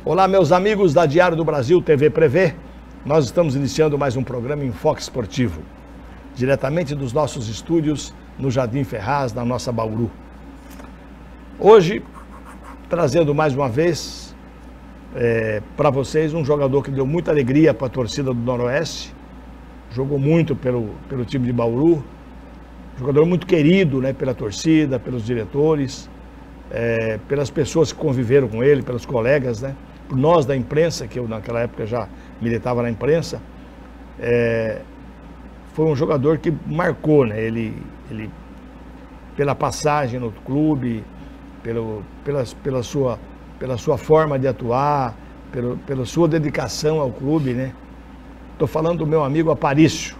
Olá, meus amigos da Diário do Brasil TV Prevê. Nós estamos iniciando mais um programa Enfoque Esportivo, diretamente dos nossos estúdios no Jardim Ferraz, na nossa Bauru. Hoje, trazendo mais uma vez para vocês um jogador que deu muita alegria para a torcida do Noroeste, jogou muito pelo time de Bauru, jogador muito querido, né, pela torcida, pelos diretores, pelas pessoas que conviveram com ele, pelos colegas, né, por nós da imprensa, que eu naquela época já militava na imprensa. Foi um jogador que marcou, né, ele pela passagem no clube, pela sua forma de atuar, pela sua dedicação ao clube, né. Estou falando do meu amigo Aparício.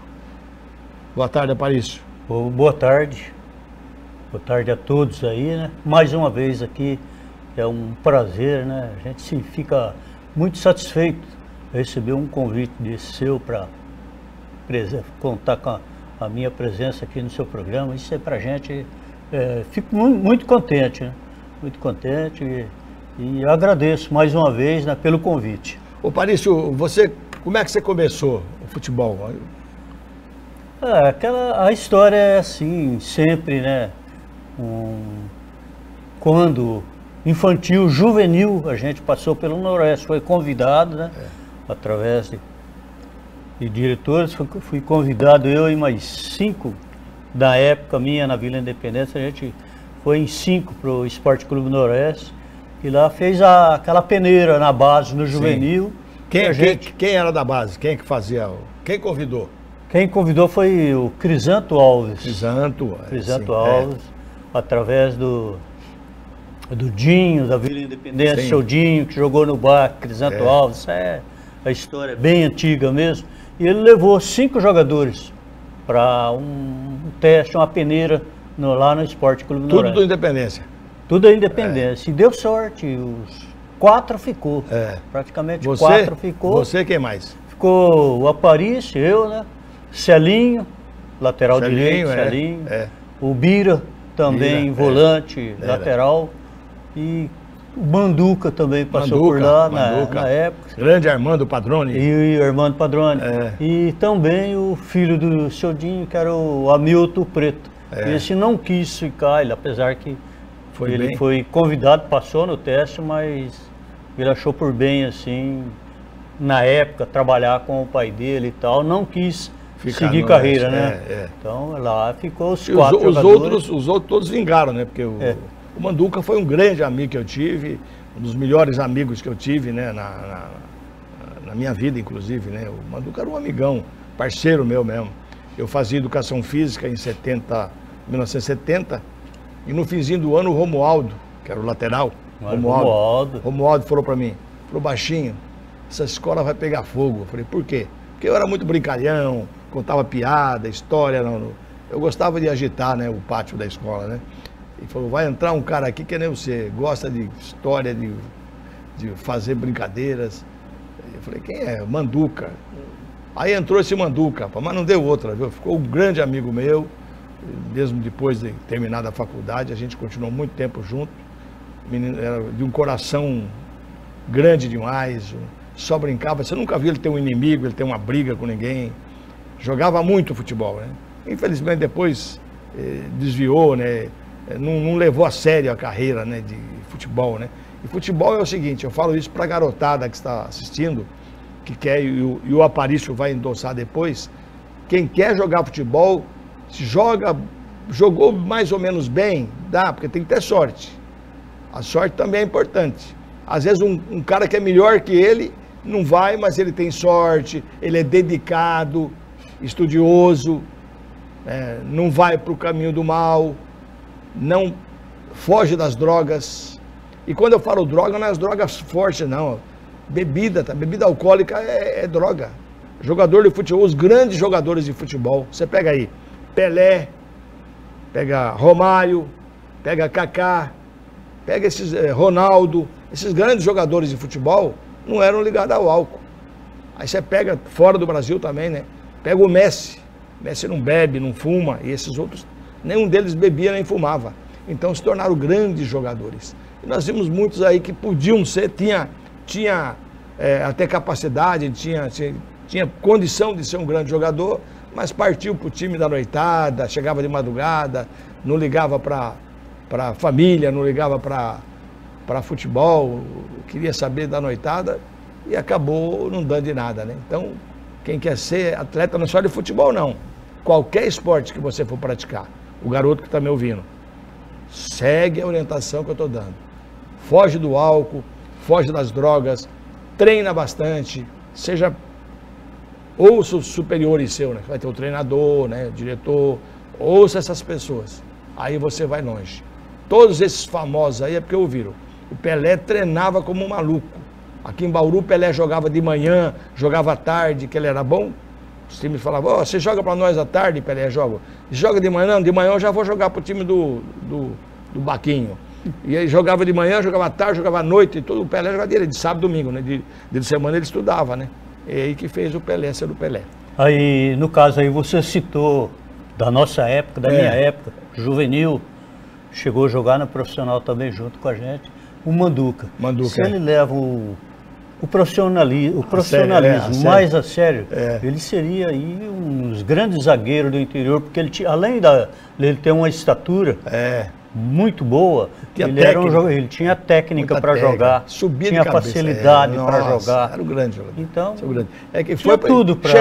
Boa tarde, Aparício. Boa tarde. Boa tarde a todos aí, né? Mais uma vez aqui, é um prazer, né? A gente sim, fica muito satisfeito de receber um convite desse seu para contar com a minha presença aqui no seu programa. Isso é pra gente, fico muito contente, né? Muito contente e agradeço mais uma vez, né, pelo convite. Ô Aparício, como é que você começou o futebol? A história é assim, sempre, né? Quando infantil, juvenil, a gente passou pelo Noroeste, foi convidado, né? Através de diretores, fui convidado, eu e mais 5, da época minha na Vila Independência, a gente foi em 5 para o Esporte Clube Noroeste, e lá fez aquela peneira na base, no juvenil. Quem era da base? Quem que fazia? Quem convidou? Quem convidou foi o Crisanto Alves. Crisanto Alves, através do Dinho, da Vila Independência, seu Dinho, que jogou no bar, Crisanto Alves. A história é bem antiga mesmo. E ele levou 5 jogadores para um teste, uma peneira lá no Esporte Clube Noroeste. Tudo do Independência? Tudo da Independência. E deu sorte, os 4 ficou. Praticamente 4 ficou. Você quem mais? Ficou o Aparício, eu, né? Celinho, lateral direito, Celinho. O Bira, também volante, lateral. E o Manduca também passou por lá na época. Grande Armando Padrone. E o Armando Padrone. E também o filho do seu Dinho, que era o Hamilton Preto. Esse não quis ficar, apesar que ele foi convidado, passou no teste, mas ele achou por bem, assim, na época, trabalhar com o pai dele e tal, não quis seguir carreira, né? Então lá ficou os 4 jogadores. Os outros todos vingaram, né? Porque o Manduca foi um grande amigo que eu tive, um dos melhores amigos que eu tive, né? Na minha vida, inclusive, né? O Manduca era um amigão, parceiro meu mesmo. Eu fazia educação física em 1970, e no finzinho do ano o Romualdo, que era o lateral, Romualdo falou para mim, falou: baixinho, essa escola vai pegar fogo. Eu falei: por quê? Porque eu era muito brincalhão, contava piada, história, eu gostava de agitar, né, o pátio da escola, né? E falou: vai entrar um cara aqui que nem você, gosta de história, de fazer brincadeiras. Eu falei: quem é? Manduca. Aí entrou esse Manduca, mas não deu outra, viu? Ficou um grande amigo meu, mesmo depois de terminar a faculdade, a gente continuou muito tempo junto. Menino, era de um coração grande demais, só brincava. Você nunca viu ele ter um inimigo, ele ter uma briga com ninguém. Jogava muito futebol, né? Infelizmente depois desviou, né? Não levou a sério a carreira, né, de futebol, né? E futebol é o seguinte, eu falo isso para a garotada que está assistindo, que quer, e o Aparício vai endossar depois. Quem quer jogar futebol, se jogou mais ou menos bem, dá, porque tem que ter sorte. A sorte também é importante. Às vezes um cara que é melhor que ele não vai, mas ele tem sorte, ele é dedicado, estudioso, não vai para o caminho do mal, não foge das drogas. E quando eu falo droga, não é as drogas fortes, não. Bebida alcoólica é droga. Jogador de futebol, os grandes jogadores de futebol, você pega aí Pelé, pega Romário, pega Kaká, pega esses Ronaldo, esses grandes jogadores de futebol não eram ligados ao álcool. Aí você pega fora do Brasil também, né? Pega o Messi. Messi não bebe, não fuma, e esses outros, nenhum deles bebia nem fumava. Então se tornaram grandes jogadores. E nós vimos muitos aí que podiam ser, tinha até capacidade, tinha condição de ser um grande jogador, mas partiu para o time da noitada, chegava de madrugada, não ligava para a família, não ligava para futebol, queria saber da noitada e acabou não dando de nada, né? Então, quem quer ser atleta não é só de futebol, não. Qualquer esporte que você for praticar, o garoto que está me ouvindo, segue a orientação que eu estou dando. Foge do álcool, foge das drogas, treina bastante, seja ouça os superiores seu, né? Vai ter o treinador, né? O diretor, ouça essas pessoas. Aí você vai longe. Todos esses famosos aí é porque ouviram. O Pelé treinava como um maluco. Aqui em Bauru, o Pelé jogava de manhã, jogava à tarde, que ele era bom. Os times falavam, ó, você joga para nós à tarde, Pelé, joga de manhã, não, de manhã eu já vou jogar pro time do Baquinho. E aí jogava de manhã, jogava à tarde, jogava à noite, e tudo. O Pelé jogava de sábado e domingo, né? De semana ele estudava, né? É aí que fez o Pelé ser o Pelé. Aí, no caso aí, você citou da nossa época, da minha época, juvenil, chegou a jogar no profissional também junto com a gente, o Manduca. Se ele leva o profissionalismo mais a sério, ele seria aí um dos grandes zagueiros do interior, porque ele tinha, além dele ter uma estatura muito boa, ele tinha técnica para jogar, tinha facilidade para jogar. Era um grande jogador. Então, é que foi tudo para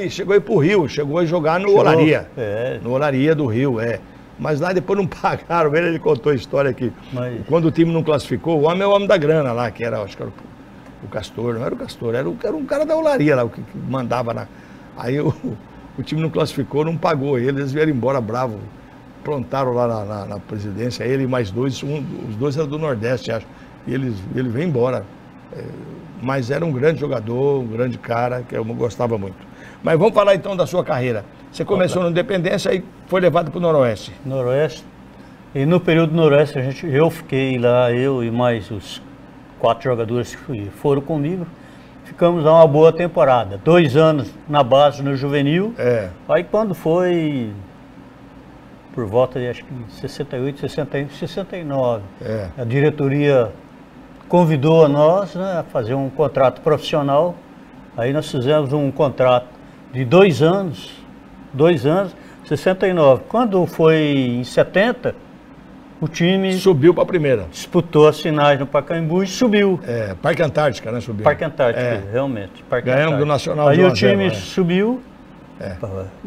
chegou aí para o Rio, chegou a jogar no Olaria, no Olaria do Rio, Mas lá depois não pagaram, ele contou a história aqui. Quando o time não classificou, o homem é o homem da grana lá, que era, acho que era o Castor, não era o Castor, era um cara da Olaria lá, o que mandava na... Aí o time não classificou, não pagou ele, eles vieram embora bravo, plantaram lá na presidência, ele e mais dois, os dois eram do Nordeste, acho, e ele veio embora. Mas era um grande jogador, um grande cara, que eu gostava muito. Mas vamos falar então da sua carreira. Você começou no Independência e foi levado para o Noroeste. Noroeste. E no período do Noroeste, eu fiquei lá, eu e mais os 4 jogadores que foram comigo, ficamos lá uma boa temporada. 2 anos na base, no juvenil. Aí quando foi, por volta de acho que 68, 61, 69, a diretoria convidou a nós, né, a fazer um contrato profissional. Aí nós fizemos um contrato de 2 anos, 69. Quando foi em 70, o time subiu para a primeira. Disputou as finais no Pacaembu e subiu. Parque Antártica, né? Subiu. Parque Antártica, realmente. Ganhamos do Nacional. Aí o time subiu,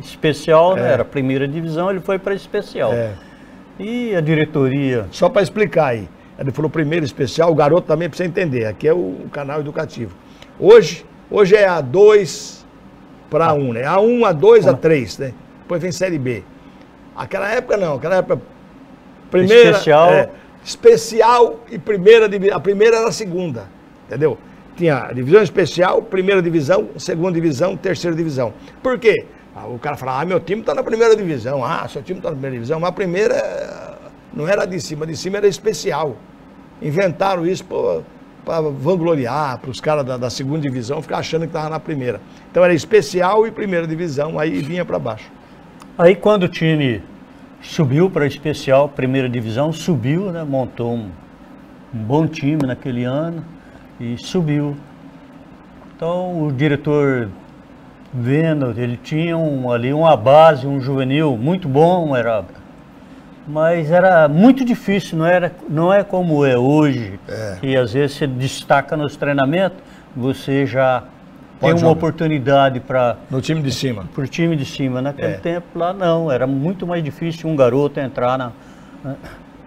especial, né? Era a primeira divisão, ele foi para especial. E a diretoria... Só para explicar aí, ele falou primeiro especial, o garoto também precisa entender, aqui é o canal educativo. Hoje é a 2 para 1, né? A1, A2, A3, né? Depois vem Série B. Aquela época não, aquela época... Primeira, especial e primeira divisão. A primeira era a segunda, entendeu? Tinha a divisão especial, primeira divisão, segunda divisão, terceira divisão. Por quê? O cara fala, meu time está na primeira divisão. Seu time está na primeira divisão. Mas a primeira não era de cima era especial. Inventaram isso para vangloriar, para os caras da segunda divisão ficar achando que estava na primeira. Então era especial e primeira divisão, aí vinha para baixo. Aí quando o time subiu para a especial, primeira divisão, subiu, né? Montou um bom time naquele ano e subiu. Então o diretor vendo, ele tinha ali uma base, um juvenil muito bom, mas era muito difícil, não é como é hoje, que às vezes você destaca nos treinamentos, você já tem uma oportunidade para... No time de cima. Para o time de cima. Naquele tempo lá não, era muito mais difícil um garoto entrar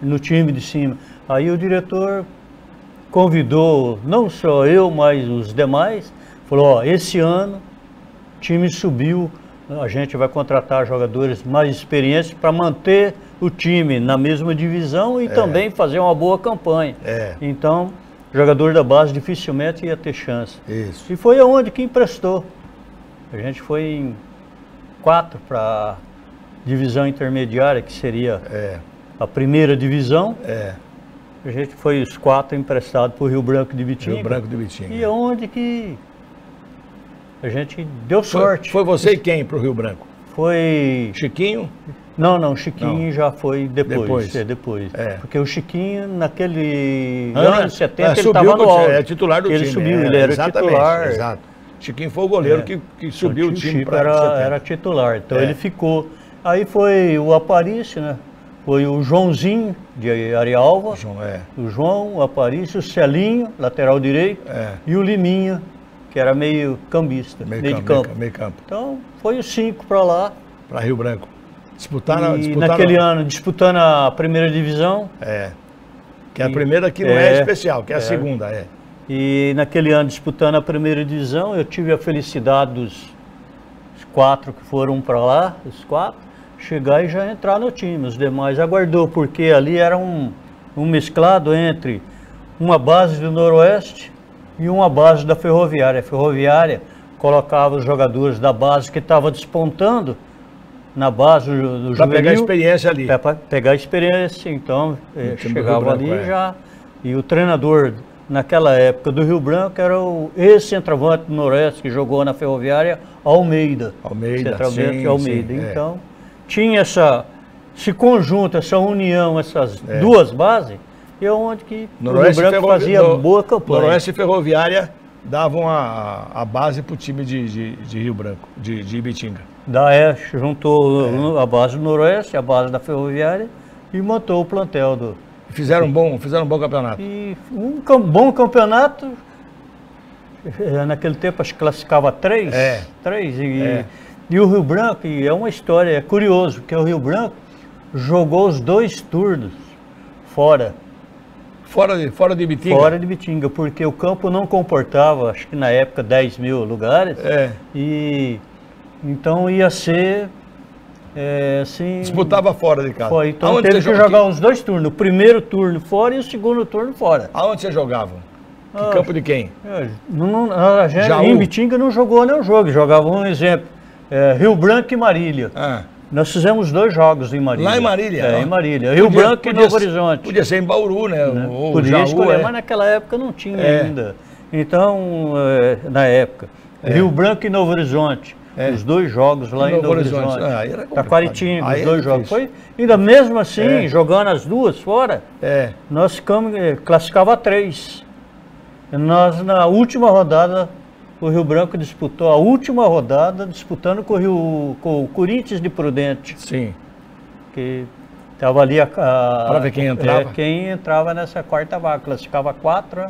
no time de cima. Aí o diretor convidou, não só eu, mas os demais, falou, esse ano o time subiu, a gente vai contratar jogadores mais experientes para manter o time na mesma divisão e também fazer uma boa campanha. Então... jogador da base dificilmente ia ter chance. Isso. E foi aonde que emprestou. A gente foi em 4 para divisão intermediária, que seria a primeira divisão. A gente foi os 4 emprestados para o Rio Branco de Bitinga. Rio Branco de Bitinga. E aonde que a gente deu sorte. Foi você e quem para o Rio Branco? Foi... Chiquinho? Não, Chiquinho já foi depois. Depois. Porque o Chiquinho, naquele ano de 70, ele subiu estava no auge. É titular do time. Ele subiu, ele era titular. Exato. Chiquinho foi o goleiro que subiu o time para era titular, então ele ficou. Aí foi o Aparício, né? Foi o Joãozinho, de Arialva, o João, o Aparício, o Celinho, lateral direito, e o Liminha, que era meio cambista, meio de campo. Meio campo. Então, foi os 5 para lá. Para Rio Branco. Disputaram naquele ano, disputando a primeira divisão. Que a primeira aqui não é especial, que é a segunda, E naquele ano, disputando a primeira divisão, eu tive a felicidade dos 4 que foram para lá, os 4, chegar e já entrar no time. Os demais aguardou, porque ali era um mesclado entre uma base do Noroeste e uma base da Ferroviária. A Ferroviária colocava os jogadores da base que estava despontando na base do juvenil. Para pegar experiência ali. Para pegar experiência, então chegava ali já. E o treinador, naquela época do Rio Branco, era o ex-centroavante do Noroeste, que jogou na Ferroviária, Almeida. Centroavante Almeida. Então, tinha esse conjunto, essa união, essas duas bases, e é onde que o Rio Branco fazia boa campanha. Noroeste e Ferroviária davam a base para o time de Rio Branco, de Ibitinga. Juntou a base do Noroeste, a base da Ferroviária e montou o plantel do... Fizeram um bom campeonato. E um bom campeonato, naquele tempo acho que classificava 3. E o Rio Branco, e é uma história, é curioso, porque o Rio Branco jogou os 2 turnos fora. Fora de Ibitinga? Fora de Ibitinga, porque o campo não comportava, acho que na época, 10 mil lugares. E então ia ser assim... Disputava fora de casa. Então teve que jogar os 2 turnos, o primeiro turno fora e o segundo turno fora. Aonde vocês jogavam? Que campo de quem? A gente em Ibitinga não jogou nenhum jogo, jogava um exemplo, Rio Branco e Marília. Nós fizemos 2 jogos em Marília. Lá em Marília? Em Marília. Rio Branco e Novo Horizonte. Podia ser em Bauru, né? Ou podia escolher, mas naquela época não tinha ainda. Então, na época, Rio Branco e Novo Horizonte. Os 2 jogos lá em Novo Horizonte. Taquaritinga, os 2 jogos. Foi, ainda mesmo assim, jogando as 2 fora, nós ficamos, classificava 3. Nós, na última rodada, o Rio Branco disputou a última rodada, disputando com o Corinthians de Prudente. Sim. Que estava ali para ver quem entrava. Quem entrava nessa 4ª vaga, classificava 4.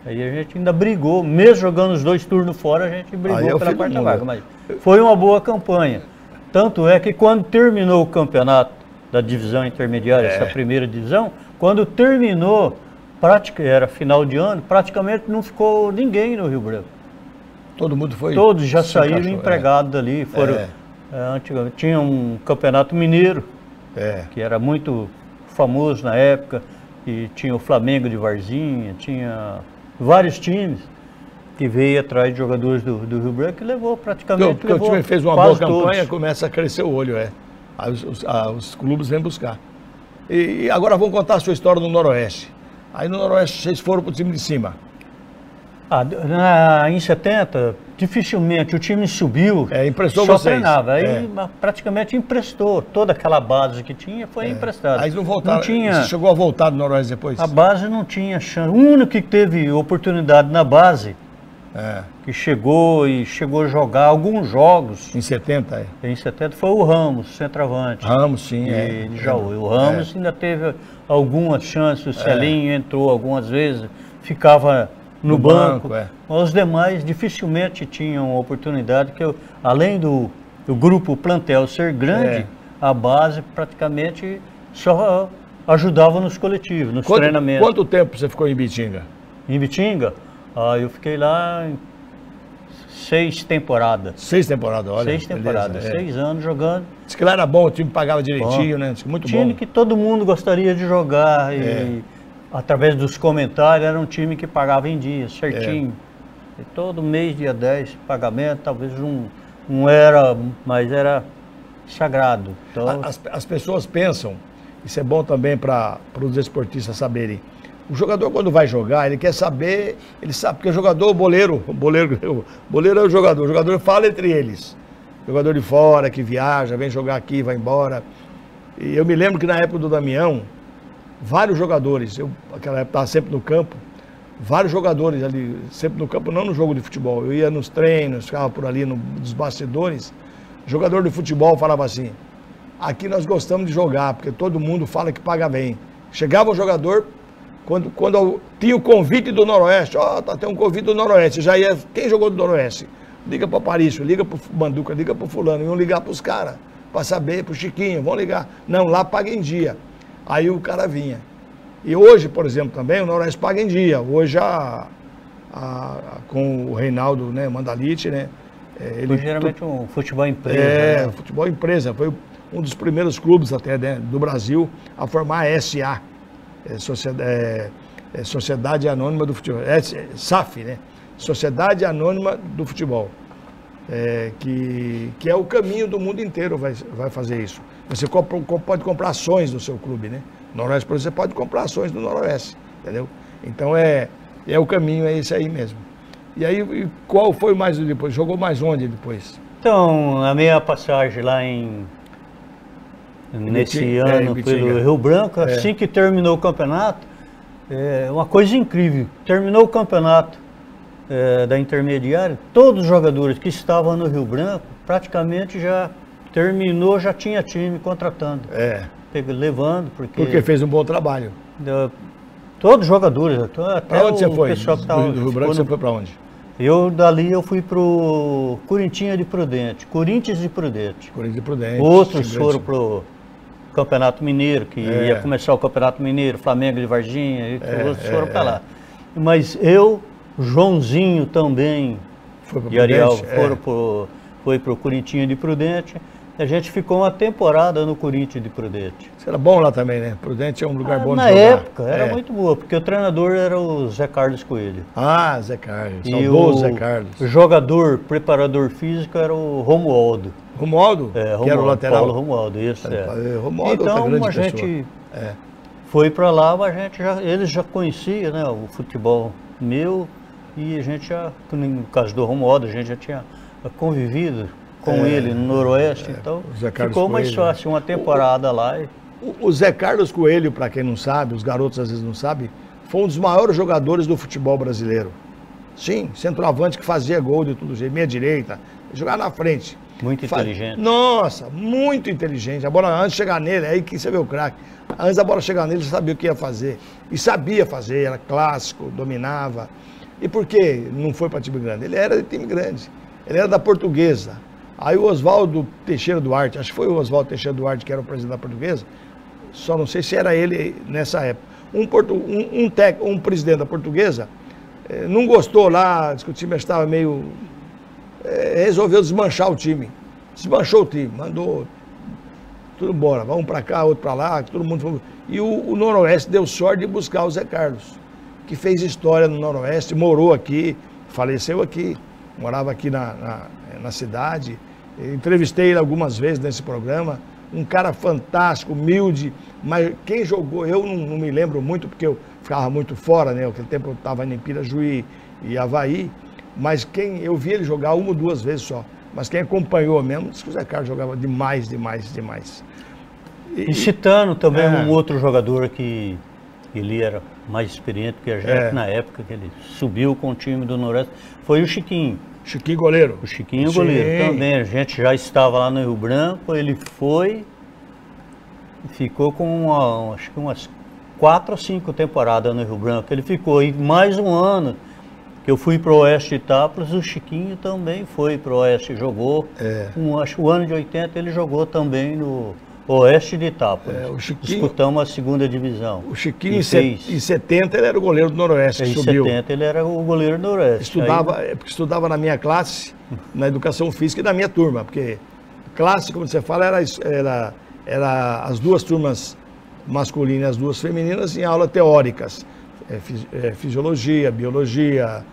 Aí a gente ainda brigou, mesmo jogando os 2 turnos fora, a gente brigou pela 4ª vaga. Mas foi uma boa campanha. Tanto é que quando terminou o campeonato da divisão intermediária, essa primeira divisão, quando terminou, era final de ano, praticamente não ficou ninguém no Rio Branco. Todo mundo foi? Todos já saíram empregados dali. Antigamente tinha um campeonato mineiro, que era muito famoso na época, e tinha o Flamengo de Varzinha, tinha vários times que veio atrás de jogadores do Rio Branco e levou praticamente. Porque o time fez uma boa campanha, começa a crescer o olho, Aí os clubes vêm buscar. E agora vamos contar a sua história no Noroeste. Aí no Noroeste vocês foram para o time de cima. Em 70, dificilmente o time subiu, emprestou só vocês. Treinava, aí praticamente emprestou, toda aquela base que tinha foi emprestada. Aí não voltaram, não tinha, você chegou a voltar do Noroeste depois? A base não tinha chance, o único que teve oportunidade na base, que chegou a jogar alguns jogos. Em 70, Em 70 foi o Ramos, centroavante. Ramos, sim, de Jaú. O Ramos ainda teve algumas chances, o Celinho entrou algumas vezes, ficava no banco, mas os demais dificilmente tinham oportunidade, que além do grupo plantel ser grande, a base praticamente só ajudava nos coletivos, nos treinamentos. Quanto tempo você ficou em Ibitinga? Em Ibitinga? Eu fiquei lá 6 temporadas. 6 temporadas, olha. 6 temporadas, 6 anos jogando. Diz que lá era bom, o time pagava direitinho, né? Diz que muito bom. Time que todo mundo gostaria de jogar e através dos comentários, era um time que pagava em dia, certinho. E todo mês, dia 10, pagamento, talvez não era, mas era sagrado. Então, as pessoas pensam, isso é bom também para os esportistas saberem, o jogador quando vai jogar, ele quer saber, ele sabe, porque o jogador, o boleiro é o jogador fala entre eles. jogador de fora que viaja, vem jogar aqui, vai embora. E eu me lembro que na época do Damião, vários jogadores, eu naquela época estava sempre no campo, vários jogadores ali, sempre no campo, não no jogo de futebol. Eu ia nos treinos, ficava por ali nos bastidores. Jogador de futebol falava assim: aqui nós gostamos de jogar, porque todo mundo fala que paga bem. Chegava o jogador, quando tinha o convite do Noroeste, tem um convite do Noroeste, já ia, quem jogou do Noroeste? Liga para o Aparício, liga para o Manduca, liga para o fulano, iam ligar para os caras, para saber, para o Chiquinho, vão ligar. Não, lá paga em dia. Aí o cara vinha. E hoje, por exemplo, também o Noroeste paga em dia. Hoje, com o Reinaldo, né, Mandalite, né? Ele geralmente um futebol empresa. Né? Futebol empresa. Foi um dos primeiros clubes até, né, do Brasil a formar a SA, Sociedade Anônima do Futebol. SAF, né? Sociedade Anônima do Futebol. Que é o caminho do mundo inteiro vai fazer isso. Você pode comprar ações do seu clube, né? Noroeste, por exemplo, você pode comprar ações do Noroeste, entendeu? Então o caminho, é esse aí mesmo. E aí, qual foi mais depois? Jogou mais onde depois? Então, a minha passagem lá nesse ano pelo Rio Branco, assim que terminou o campeonato, uma coisa incrível, terminou o campeonato da intermediária, todos os jogadores que estavam no Rio Branco, praticamente já terminou, já tinha time contratando. Levando, porque fez um bom trabalho. Todos os jogadores, até pra onde você foi? Pessoal que tava, do Rio Branco você foi para onde? Dali eu fui pro Corinthians de Prudente. Corinthians de Prudente. Outros foram pro Campeonato Mineiro, que ia começar o Campeonato Mineiro, Flamengo de Varginha, e outros foram para lá. Mas Joãozinho também, de Ariel, foi pro Corinthians de Prudente. A gente ficou uma temporada no Corinthians de Prudente. Isso era bom lá também, né? Prudente é um lugar bom de jogar. Na época era muito boa, porque o treinador era o Zé Carlos Coelho. Zé Carlos, saudoso Zé Carlos. O jogador, preparador físico era o Romualdo. Romualdo? Que era o lateral? Paulo Romualdo, isso. Romualdo, então a gente foi para lá, eles já conheciam, né, o futebol meu, e a gente no caso do Romualdo, a gente já tinha convivido com ele no Noroeste, então ficou mais fácil uma temporada lá. O Zé Carlos Coelho, para quem não sabe, os garotos às vezes não sabem, foi um dos maiores jogadores do futebol brasileiro. Sim, centroavante que fazia gol de todo jeito, meia direita, jogar na frente. Muito inteligente. Nossa, muito inteligente. A bola, antes de chegar nele, aí que você vê o craque. Antes da bola chegar nele, você sabia o que ia fazer. E sabia fazer, era clássico, dominava. E por que não foi para time grande? Ele era de time grande. Ele era da Portuguesa. Aí o Oswaldo Teixeira Duarte, acho que foi o Oswaldo Teixeira Duarte que era o presidente da Portuguesa, só não sei se era ele nessa época. Um presidente da Portuguesa não gostou lá, disse que o time estava meio... resolveu desmanchar o time. Desmanchou o time, mandou tudo embora. Vamos para cá, outro para lá, todo mundo foi... E o Noroeste deu sorte de buscar o Zé Carlos, que fez história no Noroeste, morou aqui, faleceu aqui, morava aqui na cidade. Entrevistei ele algumas vezes nesse programa, um cara fantástico, humilde, mas quem jogou, eu não me lembro muito, porque eu ficava muito fora, né? Naquele tempo eu estava em Pirajuí e Avaí, mas eu vi ele jogar uma ou duas vezes só, mas quem acompanhou mesmo, disse que o Zé Carlos jogava demais. E citando também um outro jogador que ele era mais experiente que a gente na época, que ele subiu com o time do Noroeste, foi o Chiquinho. Chiquinho goleiro. O Chiquinho goleiro também, a gente já estava lá no Rio Branco, ele foi, ficou com acho que umas 4 ou 5 temporadas no Rio Branco, ele ficou, e mais um ano que eu fui para o Oeste de Itápolis, o Chiquinho também foi para o Oeste, jogou, acho que o ano de 80 ele jogou também no Oeste de Itápolis, disputamos a segunda divisão. O Chiquinho em 70 ele era o goleiro do Noroeste, que subiu. Em 70 ele era o goleiro do Noroeste. Porque estudava na minha classe, na educação física e na minha turma, porque classe, como você fala, era as duas turmas masculinas e as duas femininas em aulas teóricas. Fisiologia, biologia,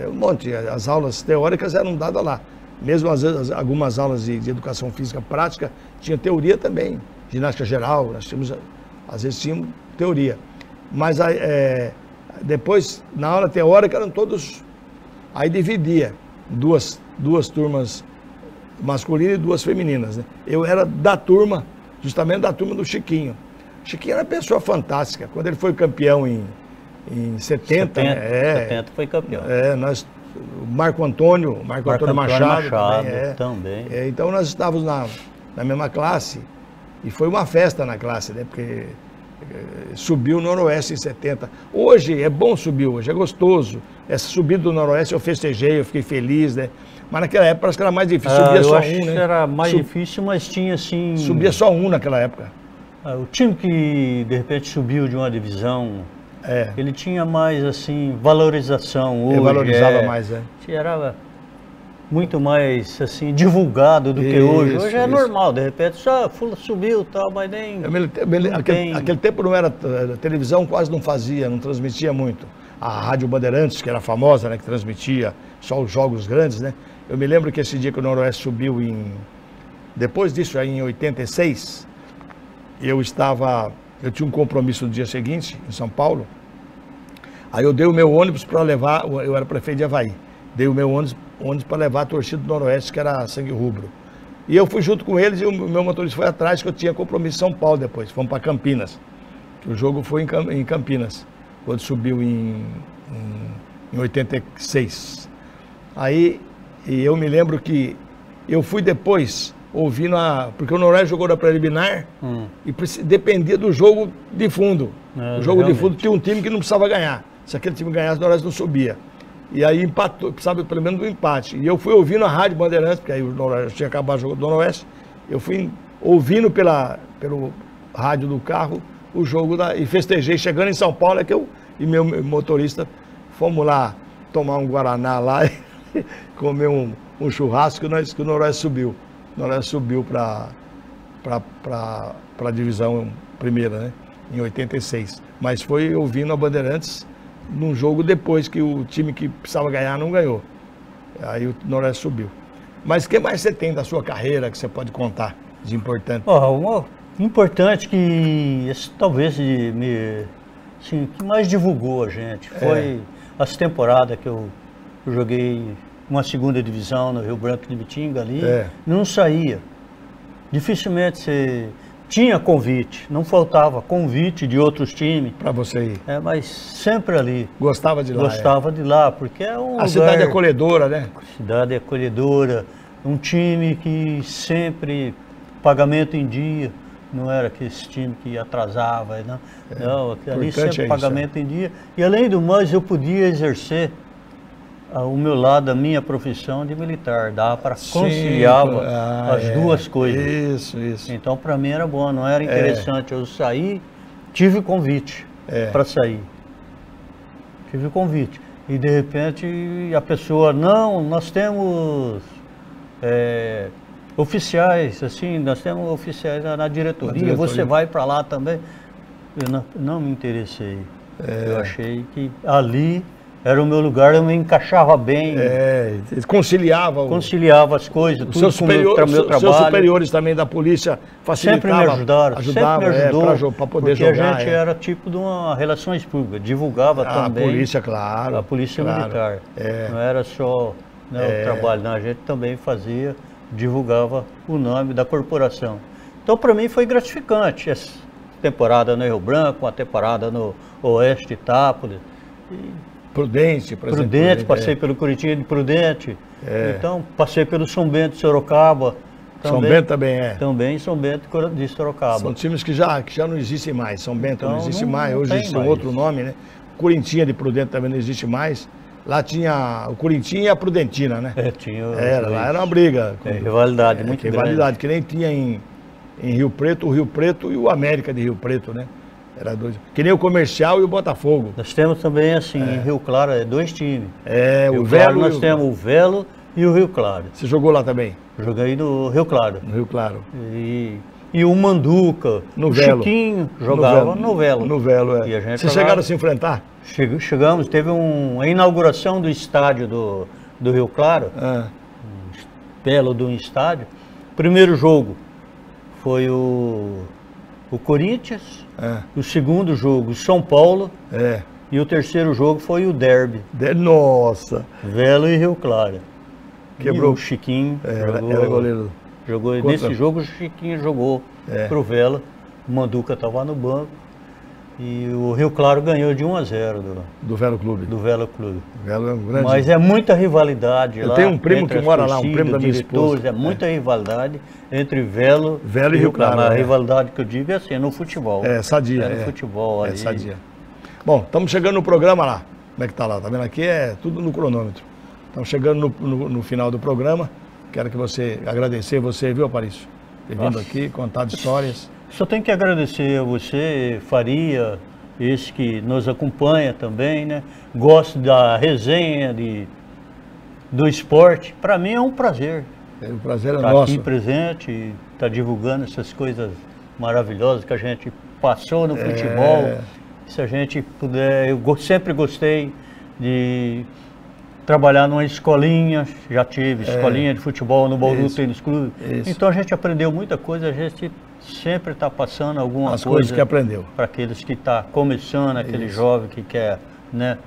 um monte. As aulas teóricas eram dadas lá. Mesmo às vezes, algumas aulas de educação física prática, tinha teoria também. Ginástica geral, nós tínhamos, às vezes tínhamos teoria. Mas depois, na aula teórica, eram todos... Aí dividia duas turmas masculina e 2 femininas, né? Eu era da turma, justamente da turma do Chiquinho. Chiquinho era uma pessoa fantástica. Quando ele foi campeão em 70, né? 70 foi campeão. O Marco Antônio Machado também. Então nós estávamos na mesma classe e foi uma festa na classe, né? Porque subiu o Noroeste em 70. Hoje é bom subir, hoje é gostoso. Essa subida do Noroeste eu festejei, eu fiquei feliz, né? Mas naquela época parece que era mais difícil, subia só um, né? Era mais difícil, mas tinha assim... Subia só um naquela época. O time que de repente subiu de uma divisão, ele tinha mais assim, valorização. Hoje, valorizava mais, era muito mais assim, divulgado do que hoje. Hoje é normal, de repente só subiu e tal, mas nem... Aquele tempo não era... A televisão quase não fazia, não transmitia muito. A Rádio Bandeirantes, que era famosa, né, que transmitia só os jogos grandes, né? Eu me lembro que esse dia que o Noroeste subiu depois disso, aí em 86, eu tinha um compromisso no dia seguinte, em São Paulo. Aí eu dei o meu ônibus para levar, eu era prefeito de Avaí, dei o meu ônibus para levar a torcida do Noroeste, que era sangue rubro. E eu fui junto com eles e o meu motorista foi atrás, que eu tinha compromisso em São Paulo depois. Fomos para Campinas, que o jogo foi em Campinas, quando subiu em 86. Aí, e eu me lembro que eu fui depois ouvindo porque o Noroeste jogou na preliminar e dependia do jogo de fundo. O jogo de fundo tinha um time que não precisava ganhar. Se aquele time ganhasse, o Noroeste não subia. E aí empatou, precisava pelo menos do empate. E eu fui ouvindo a Rádio Bandeirantes, porque aí o Noroeste tinha acabado o jogo do Noroeste. Eu fui ouvindo pelo rádio do carro o jogo e festejei. Chegando em São Paulo, eu e meu motorista fomos lá tomar um Guaraná lá e comer um churrasco que o Noroeste subiu. O Noroeste subiu para a divisão primeira, né? Em 86. Mas foi ouvindo a Bandeirantes num jogo depois que o time que precisava ganhar não ganhou. Aí o Noroeste subiu. Mas o que mais você tem da sua carreira que você pode contar de importante? Importante que talvez que mais divulgou a gente foi as temporadas que eu joguei uma segunda divisão no Rio Branco de Bitinga ali, não saía. Dificilmente você tinha convite, não faltava convite de outros times. Para você ir. Mas sempre ali. Gostava de lá. Gostava de lá, porque é um lugar... cidade acolhedora, né? Cidade acolhedora, um time que sempre, pagamento em dia, não era aquele time que atrasava, não, ali sempre pagamento em dia. E além do mais, eu podia exercer o meu lado, a minha profissão de militar, dava para conciliar as duas coisas. Isso. Então, para mim era bom, não era interessante eu sair, tive convite para sair. Tive convite. E de repente a pessoa, não, nós temos oficiais, assim, nós temos oficiais na diretoria, você vai para lá também. Eu não me interessei. Eu achei que ali era o meu lugar, eu me encaixava bem. Conciliava as coisas, tudo com o meu trabalho. Seus superiores também da polícia facilitavam. Sempre me ajudaram, sempre me ajudou, para poder porque jogar. A gente era tipo de uma relações públicas, divulgava também. A polícia, claro. A polícia militar. Não era só o trabalho, não, a gente também divulgava o nome da corporação. Então, para mim, foi gratificante essa temporada no Rio Branco, uma temporada no Oeste Itápolis. Prudente, por exemplo. Prudente, passei pelo Curitiba de Prudente. Então, passei pelo São Bento de Sorocaba. São Bento também Também São Bento de Sorocaba. São times que já não existem mais. São Bento então, não existe mais, hoje existe um outro nome, né? Corintinha de Prudente também não existe mais. Lá tinha o Corintinha e a Prudentina, né? Tinha. Lá era uma briga. Rivalidade muito grande. Rivalidade, que nem tinha em Rio Preto, o Rio Preto e o América de Rio Preto, né? Era dois. Que nem o Comercial e o Botafogo. Nós temos também, assim, em Rio Claro, dois times. O Velo. Nós temos o Velo e o Rio Claro. Você jogou lá também? Joguei no Rio Claro. No Rio Claro. E o Manduca, no Velo. Chiquinho jogava no Velo. No Velo, E a gente Vocês chegaram a se enfrentar? Chegamos, teve a inauguração do estádio do Rio Claro, um belo de um estádio. Primeiro jogo foi o Corinthians, o segundo jogo o São Paulo, e o terceiro jogo foi o Derby. Nossa! Velo e Rio Claro. Quebrou. E o Chiquinho Era goleiro. Jogou nesse jogo, o Chiquinho jogou pro Vela, o Manduca estava no banco e o Rio Claro ganhou de 1-0 do Velo Clube. Do Velo Clube. Velo é um grande... Mas é muita rivalidade lá. Eu tenho um primo que mora lá, um primo da minha esposa. É muita rivalidade entre Velo e Rio Claro. A rivalidade que eu digo é assim, no futebol. É, sadia. No futebol ali. Sadia. Bom, estamos chegando no programa lá. Como é que tá lá? Tá vendo? Aqui é tudo no cronômetro. Estamos chegando no final do programa. Quero que você agradecer você, viu, Aparício? Ter vindo aqui, contado histórias. Só tenho que agradecer a você, Faria, esse que nos acompanha também, né? Gosto da resenha do esporte. Para mim é um prazer. O prazer é estar nosso. Aqui presente e estar divulgando essas coisas maravilhosas que a gente passou no futebol. Se a gente puder, eu sempre gostei de trabalhar numa escolinha, já tive escolinha de futebol no Bauru Tênis Clube. Então a gente aprendeu muita coisa, a gente sempre está passando alguma As coisas que aprendeu. Para aqueles que estão começando, aquele jovem que quer, né,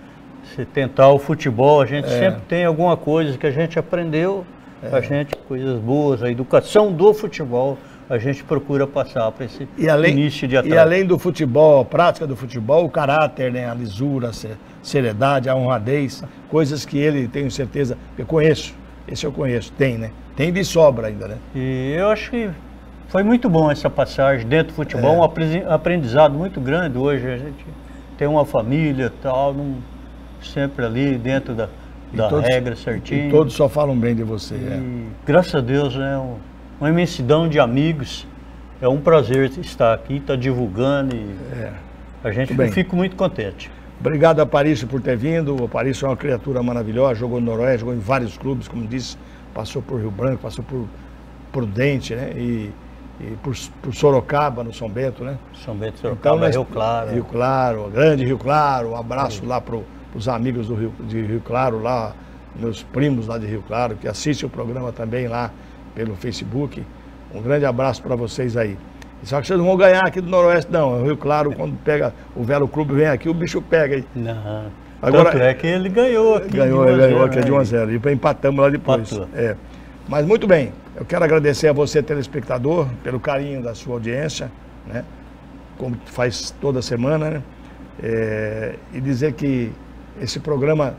se tentar o futebol, a gente sempre tem alguma coisa que a gente aprendeu, a gente, coisas boas, a educação do futebol, a gente procura passar para esse início de atleta. E além do futebol, a prática do futebol, o caráter, né, a lisura, a seriedade, a honradez, coisas que ele, tenho certeza, eu conheço, esse eu conheço, tem, né? Tem de sobra ainda, né? E eu acho que foi muito bom essa passagem dentro do futebol, um aprendizado muito grande. Hoje a gente tem uma família tal, sempre ali dentro da regra certinho. E todos só falam bem de você. Graças a Deus, né? Uma imensidão de amigos. É um prazer estar aqui, estar divulgando e a gente fica muito contente. Obrigado, Aparício, por ter vindo. O Aparício é uma criatura maravilhosa, jogou no Noroeste, jogou em vários clubes, como disse, passou por Rio Branco, passou por Prudente, né? E por Sorocaba, no São Bento, né? São Bento, Sorocaba, então, Rio Claro. Rio Claro, grande Rio Claro. Um abraço lá para os amigos de Rio Claro, lá, meus primos lá de Rio Claro, que assistem o programa também lá pelo Facebook. Um grande abraço para vocês aí. Só que vocês não vão ganhar aqui do Noroeste, não. O Rio Claro, quando pega o Velo Clube, vem aqui, o bicho pega aí. Não. Agora, tanto é que ele ganhou aqui. Ganhou aqui de 1-0. E empatamos lá depois. Mas muito bem. Eu quero agradecer a você, telespectador, pelo carinho da sua audiência, né? Como faz toda semana, né? E dizer que esse programa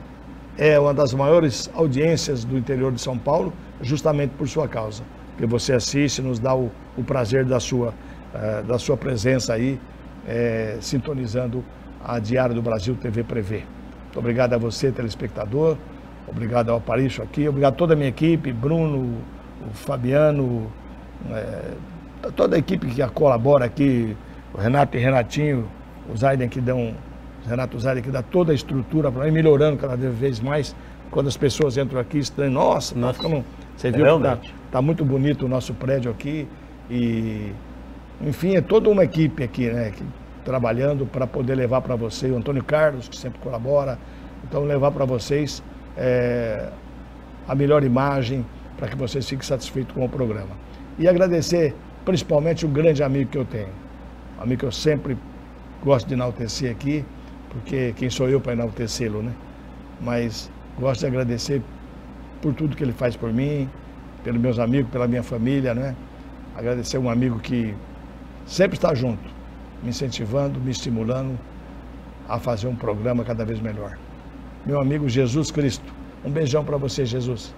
é uma das maiores audiências do interior de São Paulo, justamente por sua causa. Porque você assiste, nos dá o prazer da sua presença aí, sintonizando a Diário do Brasil TV Prevê. Muito obrigado a você, telespectador. Obrigado ao Aparício aqui. Obrigado a toda a minha equipe, Bruno, o Fabiano, toda a equipe que colabora aqui, o Renato e Renatinho, o Zaiden que dão, Renato Zaiden que dá toda a estrutura para ir melhorando cada vez mais. Quando as pessoas entram aqui, estranham, nossa, você viu que tá muito bonito o nosso prédio aqui. E, enfim, é toda uma equipe aqui, né, trabalhando para poder levar para você, o Antônio Carlos, que sempre colabora, então levar para vocês a melhor imagem, para que vocês fiquem satisfeitos com o programa. E agradecer principalmente o grande amigo que eu tenho, um amigo que eu sempre gosto de enaltecer aqui, porque quem sou eu para enaltecê-lo, né? Mas gosto de agradecer por tudo que ele faz por mim, pelos meus amigos, pela minha família, né? Agradecer um amigo que sempre está junto, me incentivando, me estimulando a fazer um programa cada vez melhor. Meu amigo Jesus Cristo. Um beijão para você, Jesus.